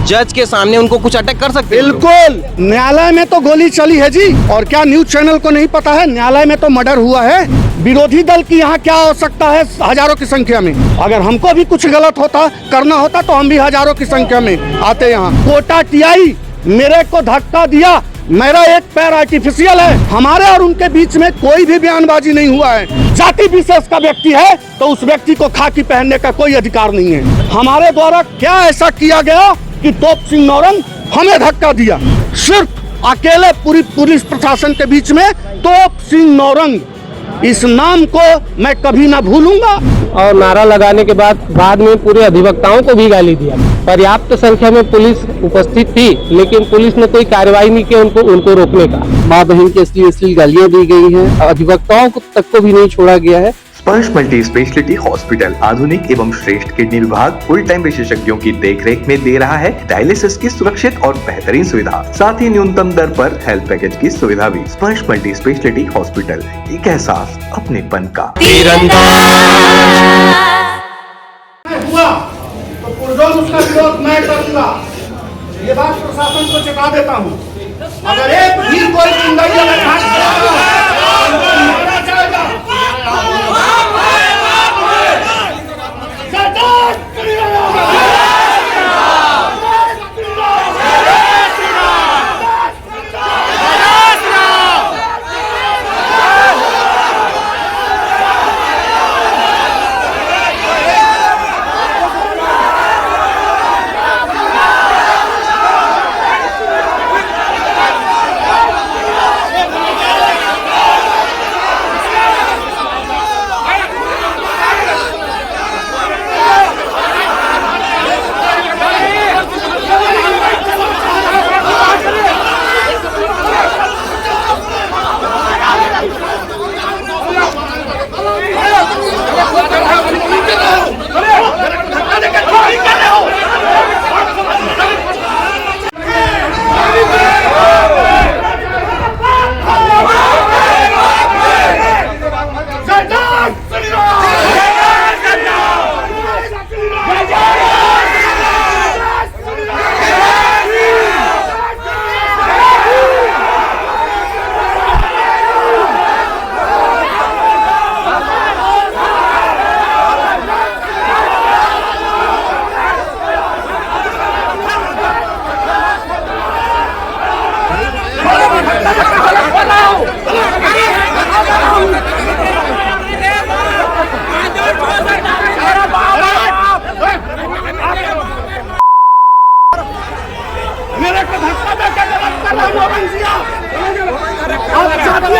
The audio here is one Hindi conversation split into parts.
जज के सामने उनको कुछ अटैक कर सकते हैं? बिल्कुल, न्यायालय में तो गोली चली है जी। और क्या न्यूज चैनल को नहीं पता है, न्यायालय में तो मर्डर हुआ है। विरोधी दल की यहाँ क्या आवश्यकता है हजारों की संख्या में? अगर हमको भी कुछ गलत होता करना होता तो हम भी हजारों की संख्या में आते यहाँ। कोटा टीआई मेरे को धक्का दिया, मेरा एक पैर आर्टिफिशियल है। हमारे और उनके बीच में कोई भी बयानबाजी नहीं हुआ है। जाति विशेष का व्यक्ति है तो उस व्यक्ति को खाकी पहनने का कोई अधिकार नहीं है। हमारे द्वारा क्या ऐसा किया गया कि तोप सिंह नौरंग हमें धक्का दिया? सिर्फ अकेले पूरी पुलिस प्रशासन के बीच में तोप सिंह नौरंग, इस नाम को मैं कभी ना भूलूंगा। और नारा लगाने के बाद में पूरे अधिवक्ताओं को भी गाली दिया। पर्याप्त संख्या में पुलिस उपस्थित थी, लेकिन पुलिस ने कोई कार्रवाई नहीं की उनको रोकने का। माँ बहन की अश्लील गालियां दी गई हैं, अधिवक्ताओं तक को भी नहीं छोड़ा गया है। स्पर्श मल्टी स्पेशलिटी हॉस्पिटल आधुनिक एवं श्रेष्ठ किडनी विभाग फुल टाइम विशेषज्ञों की देखरेख में दे रहा है डायलिसिस की सुरक्षित और बेहतरीन सुविधा, साथ ही न्यूनतम दर पर हेल्थ पैकेज की सुविधा भी। स्पर्श मल्टी स्पेशलिटी हॉस्पिटल, एक एहसास अपनेपन का। हुआ तो पुरजोर उसका विरोध मैं करूंगा, ये बात प्रशासन को चेता देता हूँ। अगर एक भी कोई जिंदगी में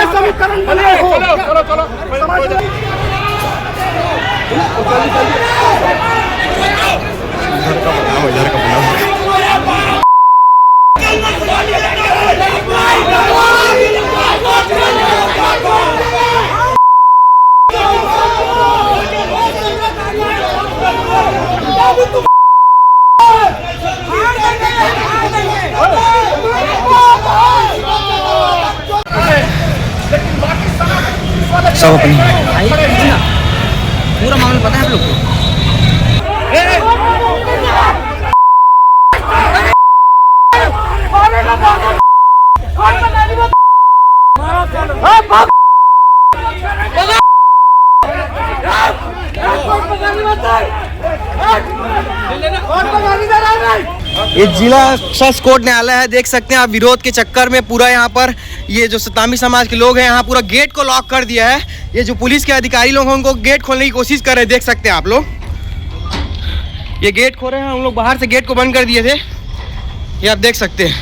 समीकरण बने हो। सब अपनी पूरा मामला पता है आप लोग को? ये जिला सत्र कोर्ट न्यायालय है, देख सकते हैं आप। विरोध के चक्कर में पूरा यहाँ पर ये जो सतामी समाज के लोग हैं यहाँ पूरा गेट को लॉक कर दिया है। ये जो पुलिस के अधिकारी लोग हैं उनको गेट खोलने की कोशिश कर रहे हैं, देख सकते हैं आप लोग। ये गेट खोल रहे हैं, हम लोग बाहर से गेट को बंद कर दिए थे, ये आप देख सकते हैं।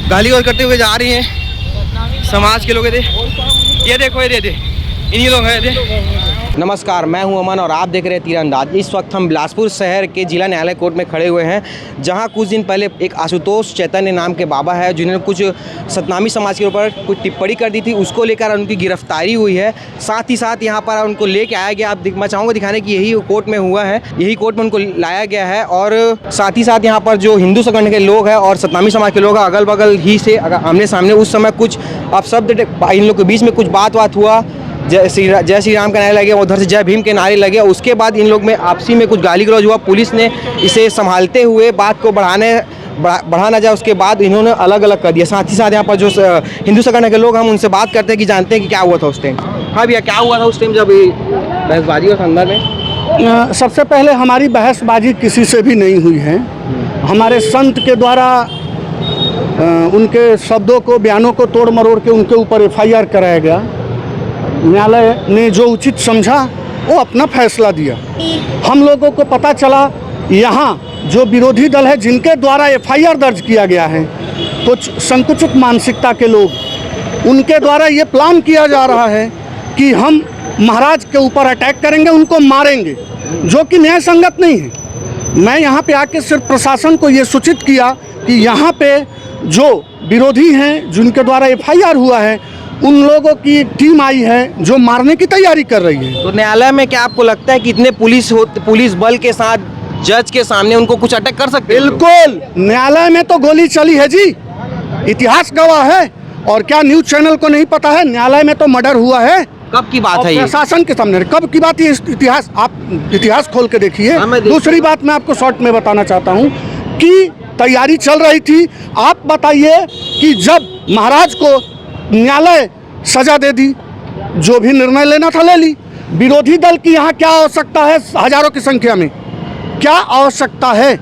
गाली करते हुए जा रही हैं समाज के लोग। ये देखो, ये इन्हीं लोग हैं। नमस्कार, मैं हूं अमन और आप देख रहे हैं तीरंदाज। इस वक्त हम बिलासपुर शहर के जिला न्यायालय कोर्ट में खड़े हुए हैं, जहां कुछ दिन पहले एक आशुतोष चैतन्य नाम के बाबा है जिन्होंने कुछ सतनामी समाज के ऊपर कुछ टिप्पणी कर दी थी, उसको लेकर उनकी गिरफ्तारी हुई है। साथ ही साथ यहाँ पर उनको लेके आया गया। आप मैं चाहूँगा दिखाने की यही कोर्ट में हुआ है, यही कोर्ट में उनको लाया गया है। और साथ ही साथ यहाँ पर जो हिंदू संगठन के लोग हैं और सतनामी समाज के लोग हैं, अगल बगल ही से आमने सामने उस समय कुछ अपशब्द इन लोग के बीच में कुछ बात हुआ। जय श्री राम के नारे लगे, उधर से जय भीम के नारे लगे। उसके बाद इन लोग में आपसी में कुछ गाली गलौज हुआ। पुलिस ने इसे संभालते हुए बात को बढ़ा ना जाए, उसके बाद इन्होंने अलग अलग कर दिया। साथ ही साथ यहाँ पर जो हिंदू संगठन के लोग हम उनसे बात करते हैं कि जानते हैं कि क्या हुआ था उस टाइम। हाँ भैया, क्या हुआ था उस टाइम जब बहसबाजी और संदर्भ में? सबसे पहले हमारी बहसबाजी किसी से भी नहीं हुई है। हमारे संत के द्वारा उनके शब्दों को, बयानों को तोड़ मरोड़ के उनके ऊपर FIR कराया गया। न्यायालय ने जो उचित समझा वो अपना फैसला दिया। हम लोगों को पता चला यहाँ जो विरोधी दल है जिनके द्वारा FIR दर्ज किया गया है, कुछ संकुचित मानसिकता के लोग, उनके द्वारा ये प्लान किया जा रहा है कि हम महाराज के ऊपर अटैक करेंगे, उनको मारेंगे, जो कि न्याय संगत नहीं है। मैं यहाँ पे आके सिर्फ प्रशासन को ये सूचित किया कि यहाँ पे जो विरोधी हैं जिनके द्वारा FIR हुआ है, उन लोगों की टीम आई है जो मारने की तैयारी कर रही है। तो न्यायालय में क्या आपको लगता है कि इतने पुलिस बल के साथ जज के सामने उनको कुछ अटैक कर सकते हैं? बिल्कुल, न्यायालय में तो गोली चली है जी, इतिहास गवाह है। और क्या न्यूज़ चैनल को नहीं पता है, न्यायालय में तो मर्डर हुआ है। कब की बात है ये? प्रशासन के सामने कब की बात? ये इतिहास, आप इतिहास खोल के देखिए। दूसरी बात मैं आपको शॉर्ट में बताना चाहता हूँ कि तैयारी चल रही थी। आप बताइए कि जब महाराज को न्यायालय सजा दे दी, जो भी निर्णय लेना था ले ली। विरोधी दल की यहाँ क्या आवश्यकता है? हजारों की संख्या में क्या आवश्यकता है?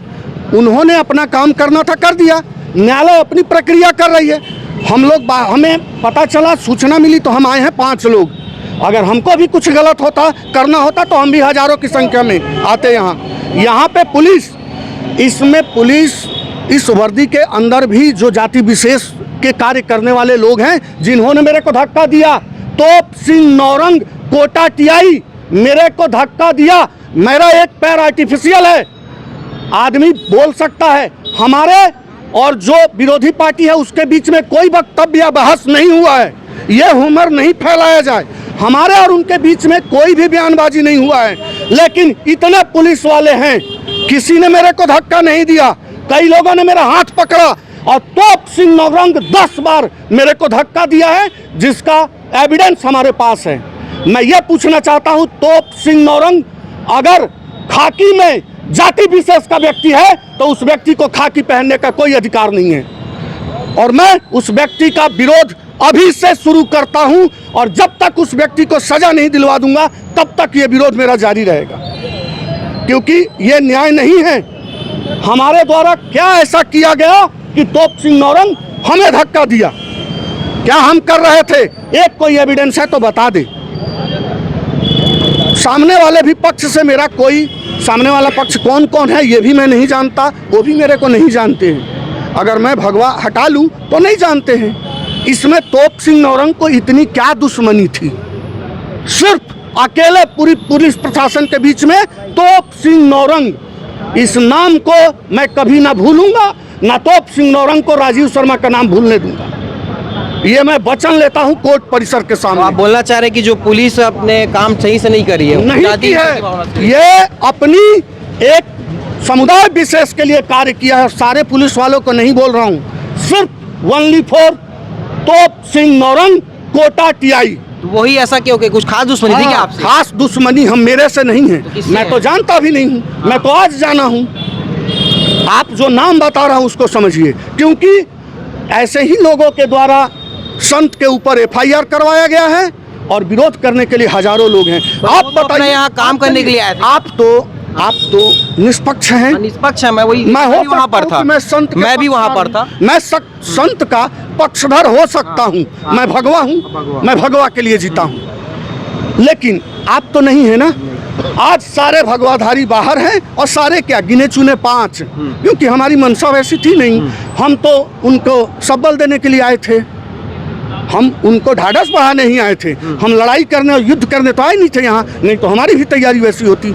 उन्होंने अपना काम करना था, कर दिया। न्यायालय अपनी प्रक्रिया कर रही है। हम लोग, हमें पता चला, सूचना मिली तो हम आए हैं 5 लोग। अगर हमको भी कुछ गलत होता, करना होता तो हम भी हजारों की संख्या में आते यहाँ पे पुलिस, इसमें पुलिस इस वर्दी के अंदर भी जो जाति विशेष के कार्य करने वाले लोग हैं, जिन्होंने मेरे को धक्का दिया, तोप सिंह नौरंग कोटा TI मेरे को धक्का दिया। मेरा एक पैर आर्टिफिशियल है, आदमी बोल सकता है। हमारे और जो विरोधी पार्टी है उसके बीच में कोई वक्तव्य या बहस नहीं हुआ है। ये ह्यूमर नहीं फैलाया जाए। हमारे और उनके बीच में कोई भी बयानबाजी नहीं हुआ है। लेकिन इतने पुलिस वाले हैं, किसी ने मेरे को धक्का नहीं दिया। कई लोगों ने मेरा हाथ पकड़ा और तोप सिंह नौरंग 10 बार मेरे को धक्का दिया है, जिसका एविडेंस हमारे पास है। मैं ये पूछना चाहता हूँ, तोप सिंह नौरंग अगर खाकी में जाति विशेष का व्यक्ति है तो उस व्यक्ति को खाकी पहनने का कोई अधिकार नहीं है। और मैं उस व्यक्ति का विरोध अभी से शुरू करता हूं, और जब तक उस व्यक्ति को सजा नहीं दिलवा दूंगा तब तक ये विरोध मेरा जारी रहेगा, क्योंकि ये न्याय नहीं है। हमारे द्वारा क्या ऐसा किया गया कि तोप सिंह नौरंग हमें धक्का दिया? क्या हम कर रहे थे? एक कोई एविडेंस है तो बता दे। सामने वाले भी पक्ष से मेरा कोई, सामने वाला पक्ष कौन कौन है ये भी मैं नहीं जानता, वो भी मेरे को नहीं जानते हैं। अगर मैं भगवा हटा लूं तो नहीं जानते हैं। इसमें तोप सिंह नौरंग को इतनी क्या दुश्मनी थी? सिर्फ अकेले पूरी पुलिस प्रशासन के बीच में तोप सिंह नौरंग, इस नाम को मैं कभी ना भूलूंगा, ना तोप सिंह नौरंग को राजीव शर्मा का नाम भूलने दूंगा। ये मैं वचन लेता हूं कोर्ट परिसर के सामने। तो आप बोलना चाह रहे हैं कि जो पुलिस अपने काम सही से नहीं करी है? नहीं की है, ये अपनी एक समुदाय विशेष के लिए कार्य किया है। सारे पुलिस वालों को नहीं बोल रहा हूँ, सिर्फ ओनली फॉर तोप सिंह नौरंग कोटा TI। तो वही ऐसा क्यों कि कुछ खास दुश्मनी थी क्या आपसे? खास दुश्मनी हम मेरे से नहीं है, मैं तो जानता भी नहीं हूँ, मैं तो आज जाना हूँ। आप जो नाम बता रहा हूँ उसको समझिए, क्योंकि ऐसे ही लोगों के द्वारा संत के ऊपर FIR करवाया गया है और विरोध करने के लिए हजारों लोग हैं। आप बताइए, यहाँ काम करने के लिए आए थे? आप तो निष्पक्ष हैं। निष्पक्ष है, मैं वहाँ पर था, मैं भी वहाँ पर था। मैं संत का पक्षधर हो सकता हूँ, मैं भगवा हूँ, मैं भगवा के लिए जीता हूँ। लेकिन आप तो नहीं है ना। आज सारे भगवाधारी बाहर हैं और सारे क्या गिने चुने 5, क्योंकि हमारी मंशा वैसी थी नहीं। हम तो उनको सबल देने के लिए आए थे। हम उनको ढाढ़स बढ़ाने ही आए थे। हम लड़ाई करने और युद्ध करने तो आए नहीं थे यहाँ, नहीं तो हमारी भी तैयारी वैसी होती।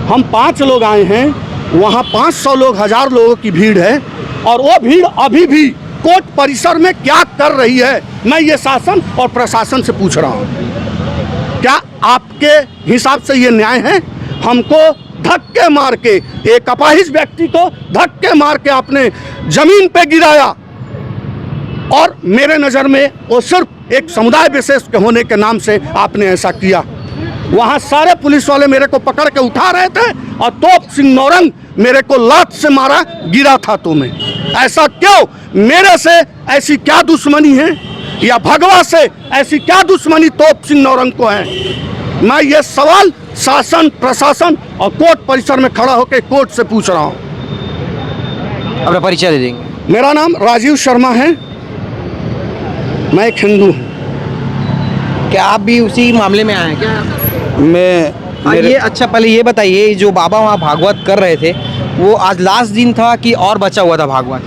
हम 5 लोग आए हैं, वहाँ 500 लोग, 1000 लोगों की भीड़ है, और वो भीड़ अभी भी कोर्ट परिसर में क्या कर रही है, मैं ये शासन और प्रशासन से पूछ रहा हूँ। क्या आपके हिसाब से ये न्याय है? हमको धक्के मार के, एक अपाहिज व्यक्ति को धक्के मार के आपने जमीन पे गिराया, और मेरे नज़र में वो सिर्फ एक समुदाय विशेष के होने के नाम से आपने ऐसा किया। वहाँ सारे पुलिस वाले मेरे को पकड़ के उठा रहे थे, और तोप सिंह नौरंग मेरे को लात से मारा, गिरा था तो मैं। ऐसा क्यों? मेरे से ऐसी क्या दुश्मनी है, या भगवा से ऐसी क्या दुश्मनी तोप सिंह नौरंग को है? मैं ये सवाल शासन, प्रशासन और कोर्ट परिसर में खड़ा होकर कोर्ट से पूछ रहा हूँ। अपना परिचय दे देंगे। मेरा नाम राजीव शर्मा है, मैं एक हिंदू हूँ। क्या आप भी उसी मामले में आए हैं क्या? मैं ये अच्छा, पहले ये बताइए, जो बाबा वहाँ भागवत कर रहे थे, वो आज लास्ट दिन था कि और बचा हुआ था भागवत?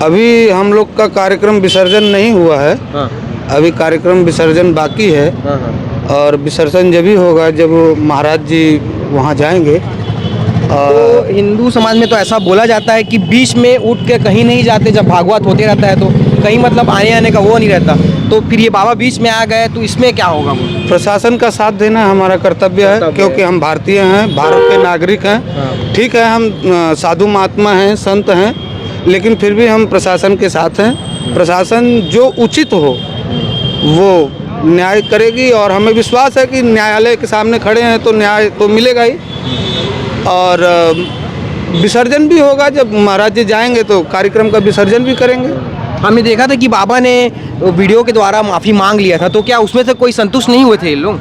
अभी हम लोग का कार्यक्रम विसर्जन नहीं हुआ है। हाँ। अभी कार्यक्रम विसर्जन बाकी है। हाँ, हाँ। और विसर्जन जब ही होगा जब महाराज जी वहाँ जाएंगे। तो हिंदू समाज में तो ऐसा बोला जाता है कि बीच में उठ के कहीं नहीं जाते, जब भागवत होते रहता है तो कहीं मतलब आने का वो नहीं रहता, तो फिर ये बाबा बीच में आ गए, तो इसमें क्या होगा? वो प्रशासन का साथ देना हमारा कर्तव्य है, क्योंकि हम भारतीय हैं, भारत के नागरिक हैं। ठीक है, हम साधु महात्मा हैं, संत हैं, लेकिन फिर भी हम प्रशासन के साथ हैं। प्रशासन जो उचित हो वो न्याय करेगी, और हमें विश्वास है कि न्यायालय के सामने खड़े हैं तो न्याय तो मिलेगा ही। और विसर्जन भी होगा, जब महाराज जी जाएंगे तो कार्यक्रम का विसर्जन भी करेंगे। हमने देखा था कि बाबा ने वीडियो के द्वारा माफ़ी मांग लिया था, तो क्या उसमें से कोई संतुष्ट नहीं हुए थे ये लोग?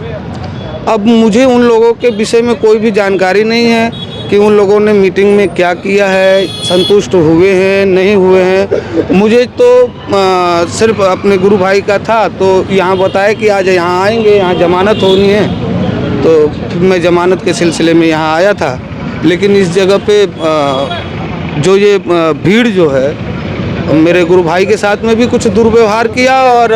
अब मुझे उन लोगों के विषय में कोई भी जानकारी नहीं है कि उन लोगों ने मीटिंग में क्या किया है, संतुष्ट हुए हैं नहीं हुए हैं। मुझे तो सिर्फ अपने गुरु भाई का था, तो यहाँ बताया कि आज यहाँ आएंगे, यहाँ जमानत होनी है, तो मैं जमानत के सिलसिले में यहाँ आया था। लेकिन इस जगह पे जो ये भीड़ जो है, मेरे गुरु भाई के साथ में भी कुछ दुर्व्यवहार किया, और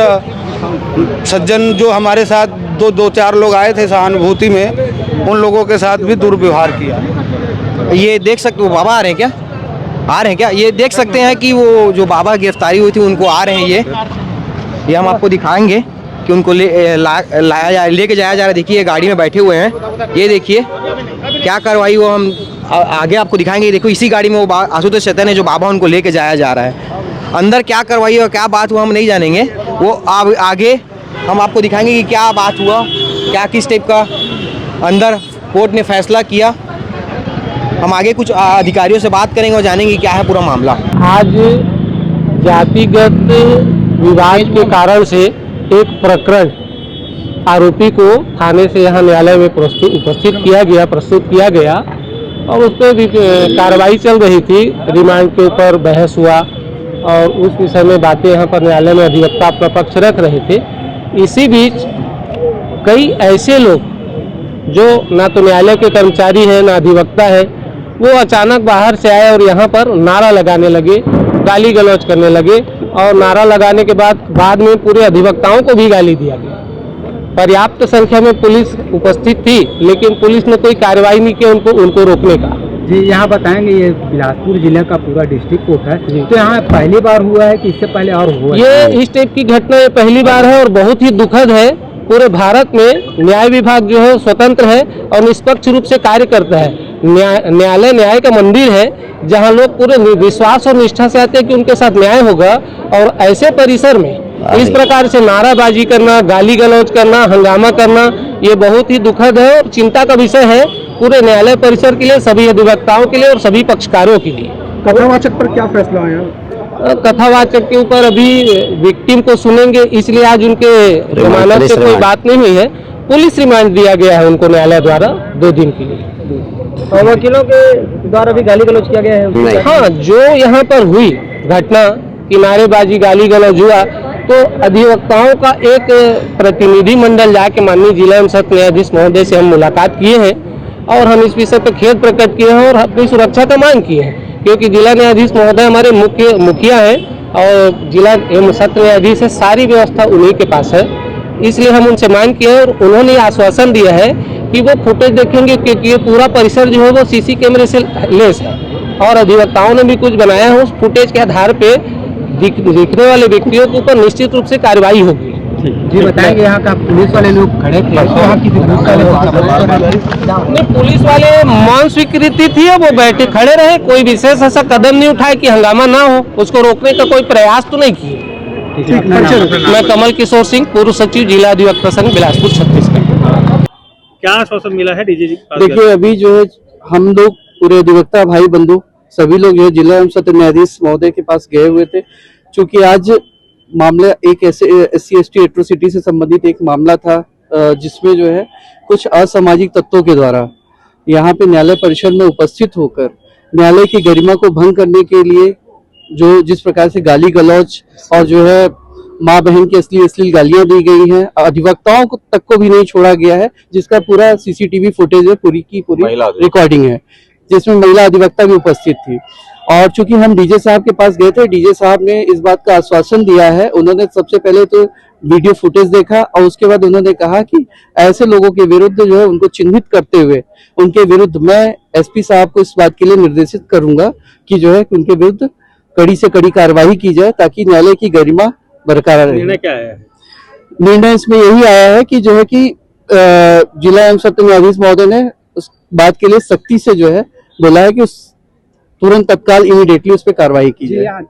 सज्जन जो हमारे साथ दो चार लोग आए थे सहानुभूति में, उन लोगों के साथ भी दुर्व्यवहार किया। ये देख सकते हो, बाबा आ रहे हैं क्या? आ रहे हैं क्या? ये देख सकते हैं कि वो जो बाबा गिरफ्तारी हुई थी उनको आ रहे हैं। ये हम आपको दिखाएंगे कि उनको लेके जाया जा रहा है। देखिए गाड़ी में बैठे हुए हैं, ये देखिए क्या कार्रवाई वो हम आगे आपको दिखाएंगे। देखो इसी गाड़ी में वो आशुतोष चैतन्य है, जो बाबा उनको लेके जाया जा रहा है। अंदर क्या कार्रवाई और क्या बात हुआ हम नहीं जानेंगे, वो आगे हम आपको दिखाएंगे कि क्या बात हुआ, क्या किस टाइप का अंदर कोर्ट ने फैसला किया। हम आगे कुछ अधिकारियों से बात करेंगे और जानेंगे क्या है पूरा मामला। आज जातिगत विवाद के कारण से एक प्रकरण आरोपी को थाने से यहाँ न्यायालय में प्रस्तुत किया गया, और उस पर भी कार्रवाई चल रही थी। रिमांड के ऊपर बहस हुआ, और उस विषय में बातें यहाँ पर न्यायालय में अधिवक्ता अपना पक्ष रख रहे थे। इसी बीच कई ऐसे लोग जो ना तो न्यायालय के कर्मचारी हैं ना अधिवक्ता है, वो अचानक बाहर से आए और यहाँ पर नारा लगाने लगे, गाली गलौज करने लगे, और नारा लगाने के बाद में पूरे अधिवक्ताओं को भी गाली दिया गया। पर्याप्त संख्या में पुलिस उपस्थित थी, लेकिन पुलिस ने कोई कार्रवाई नहीं की उनको रोकने का। जी, यहाँ बताएंगे, ये बिलासपुर जिले का पूरा डिस्ट्रिक्ट कोर्ट है, तो यहाँ पहली बार हुआ है कि इससे पहले और हुआ? ये इस टाइप की घटना ये पहली बार है, और बहुत ही दुखद है। पूरे भारत में न्याय विभाग जो है स्वतंत्र है और निष्पक्ष रूप से कार्य करता है। न्यायालय न्याय का मंदिर है, जहाँ लोग पूरे विश्वास और निष्ठा से आते हैं कि उनके साथ न्याय होगा, और ऐसे परिसर में इस प्रकार से नाराबाजी करना, गाली गलौज करना, हंगामा करना, ये बहुत ही दुखद है और चिंता का विषय है पूरे न्यायालय परिसर के लिए, सभी अधिवक्ताओं के लिए और सभी पक्षकारों के लिए। कथावाचक पर क्या फैसला आया? कथावाचक के ऊपर अभी विक्टिम को सुनेंगे, इसलिए आज उनके जमानत से कोई बात नहीं हुई है। पुलिस रिमांड दिया गया है उनको न्यायालय द्वारा 2 दिन के लिए। और वकीलों के द्वारा भी गाली गलौज किया गया है? हाँ, जो यहाँ पर हुई घटना कि नारेबाजी गाली गलौज हुआ, तो अधिवक्ताओं का एक प्रतिनिधि मंडल जाके माननीय जिला एवं सत्र न्यायाधीश महोदय से हम मुलाकात किए हैं, और हम इस विषय पर खेद प्रकट किए हैं और अपनी सुरक्षा का मांग किए हैं, क्योंकि जिला न्यायाधीश महोदय हमारे मुखिया हैं, और जिला एवं सत्र न्यायाधीश है, सारी व्यवस्था उन्हीं के पास है। इसलिए हम उनसे मांग किए और उन्होंने आश्वासन दिया है कि वो फुटेज देखेंगे, क्योंकि ये पूरा परिसर जो है वो सीसी कैमरे से लेस है और अधिवक्ताओं ने भी कुछ बनाया है। उस फुटेज के आधार पे दिखने वाले व्यक्तियों के ऊपर निश्चित रूप से कार्रवाई होगी। जी बताएंगे, यहाँ का पुलिस वाले लोग खड़े थे, यहाँ किसी पुलिस वाले नहीं, पुलिस वाले मौन स्वीकृति थी, वो बैठे खड़े रहे, कोई विशेष ऐसा कदम नहीं उठाए कि हंगामा ना हो, उसको रोकने का कोई प्रयास तो नहीं किए। मैं कमल किशोर सिंह, पूर्व सचिव जिला अधिवक्ता संघ बिलासपुर छत्तीसगढ़। क्या आश्वासन मिला है डीजी जी? देखिए, अभी जो है हम लोग पूरे अधिवक्ता भाई बंधु सभी लोग जो है जिला एवं सत्र न्यायाधीश महोदय के पास गए हुए थे, क्योंकि आज मामला एक ऐसे SC/ST एट्रोसिटी से संबंधित एक मामला था जिसमें जो है कुछ असामाजिक तत्वों के द्वारा यहाँ पे न्यायालय परिसर में उपस्थित होकर न्यायालय की गरिमा को भंग करने के लिए जो जिस प्रकार से गाली गलौज और जो है माँ बहन की अश्लील गालियां दी गई हैं, अधिवक्ताओं को तक को भी नहीं छोड़ा गया है, जिसका पूरा CCTV फुटेज है, पूरी की पूरी रिकॉर्डिंग है, जिसमें महिला अधिवक्ता भी उपस्थित थी। और चूंकि हम डीजे साहब के पास गए थे, डीजे साहब ने इस बात का आश्वासन दिया है। उन्होंने सबसे पहले तो वीडियो फुटेज देखा और उसके बाद उन्होंने कहा कि ऐसे लोगों के विरुद्ध जो है उनको चिन्हित करते हुए उनके विरुद्ध मैं SP साहब को इस बात के लिए निर्देशित करूंगा कि जो है कि उनके विरुद्ध कड़ी से कड़ी कार्रवाई की जाए, ताकि न्यायालय की गरिमा बरकरार रहे। निर्णय क्या है? निर्णय इसमें यही आया है कि जो है कि जिला एवं सत्र न्यायाधीश महोदय ने उस बात के लिए सख्ती से जो है बोला है कि उस तुरंत तत्काल इमीडिएटली उस पर कार्रवाई की जाए।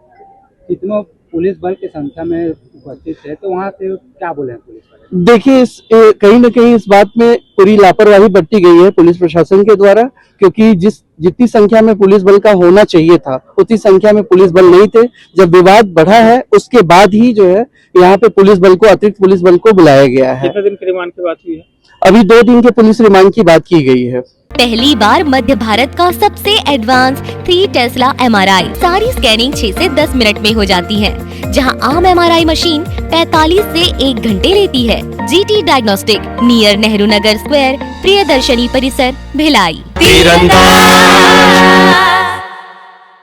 कितनों पुलिस बल की संख्या में उपस्थित है, तो वहाँ से क्या बोले हैं पुलिस वाले? देखिए, कहीं न कहीं इस बात में पूरी लापरवाही बरती गई है पुलिस प्रशासन के द्वारा, क्योंकि जितनी संख्या में पुलिस बल का होना चाहिए था उतनी संख्या में पुलिस बल नहीं थे। जब विवाद बढ़ा है उसके बाद ही जो है यहाँ पे पुलिस बल को, अतिरिक्त पुलिस बल को बुलाया गया है। कितने दिन के रिमांड की बात हुई है? अभी 2 दिन के पुलिस रिमांड की बात की गई है। पहली बार मध्य भारत का सबसे एडवांस 3 टेस्ला MRI, सारी स्कैनिंग 6 से 10 मिनट में हो जाती है, जहां आम MRI मशीन 45 से 1 घंटे लेती है। GT diagnostic, near Nehru Nagar square, Priyadarshini परिसर, भिलाई।